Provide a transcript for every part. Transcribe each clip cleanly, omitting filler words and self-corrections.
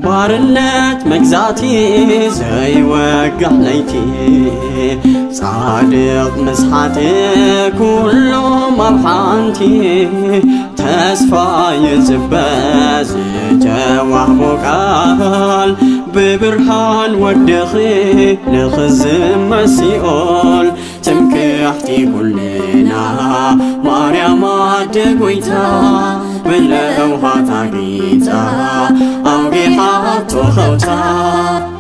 بارنت مجزاتي زي وقع ليتي صادق مسحاتي كلهم أبحانتي تسفى يزباز جواب قال ببرهان ودخي لخزم مسيول تمكحتي كلنا مريم دقويتا بالأوهات عقيتا أوقي حاتو خوتا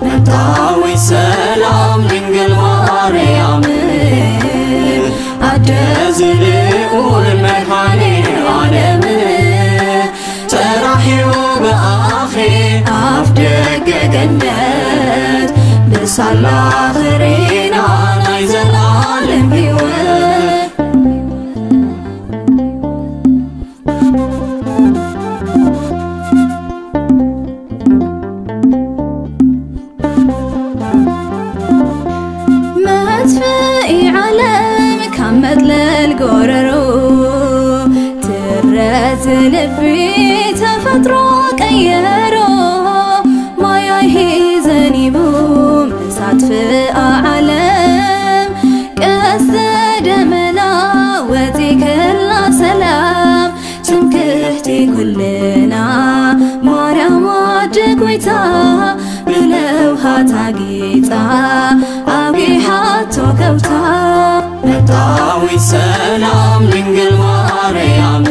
نتاوي سلام لنقل مريم أدزلي قول مكاني عالم ترحيو بأخي أفدق جنات بس الآخرين عايز العالم بيوت ما تفقي علم كمد للقررو ترات لبي تفترو كيرو ما يهي زنيبو مسات في عالم كسد منا وتي كل سلام تمكحتي كلنا مريم دقويتا بلوها تاقيتا أوقي حاتو كوتا نتاوي سلام لنقل مريم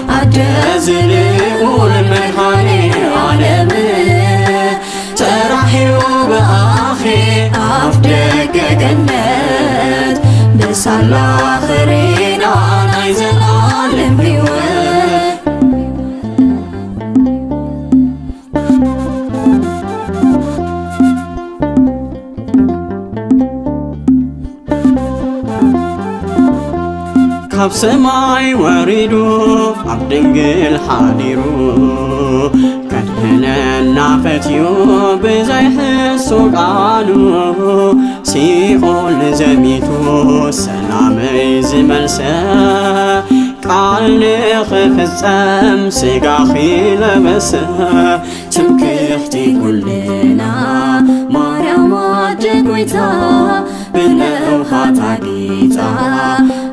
أدزلي قول مكاني عالم ترحيو بأخي أفدق جنات بس الآخرين عايز العالم بيوت ካብ ሰማይ ወሪዱ ኣብ ድንግል ሓዲሩ ከድህነና ፈትዩ ብዘይሕሱ ቃሉ ሲኦል ዘሚቱ ሰላመይ ዝመልሰ ቃል ንኽፍጸም ስጋኺ ለበሰ ትምክሕቲ ኩልና ማርያም ኣደ ጎይታ ብለውሃታ ጌጣ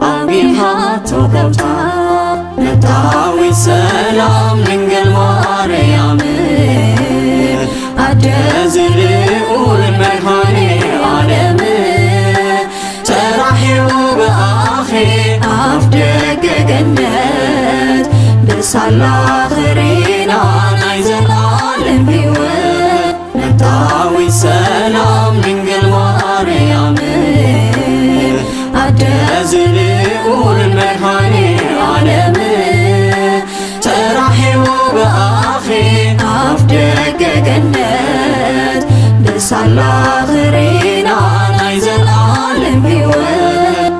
ኣውጊሃቶ ገብታ ነታዊት ሰላም ድንግል ማርያም ኣደ ዝልዑል መድኃኔ ዓለም ተራሒቡ ብኣኺ ኣፍ ደገ ገነት ብሳላ ኽሪና ናይ ዘለዓለም ሕይወት ነታዊት ሰላም ድንግል ማርያም ኣደ ዝልዑል መድኃኔ ዓለም ተራሒቡ ብኣኺ ኣፍ ደገ ገነት ብሳላ ኽሪና ናይ ዘለዓለም ሕይወት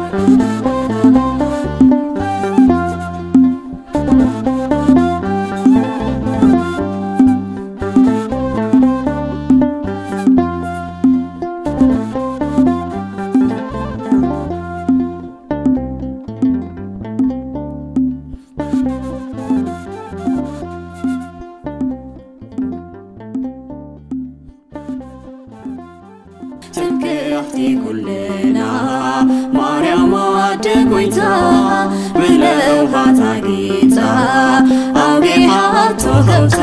ትምክሕቲ ኩልና ማርያም ኣደ ጎይታ ብለውሃታ ጌጣ ኣውጊሃቶ ገብታ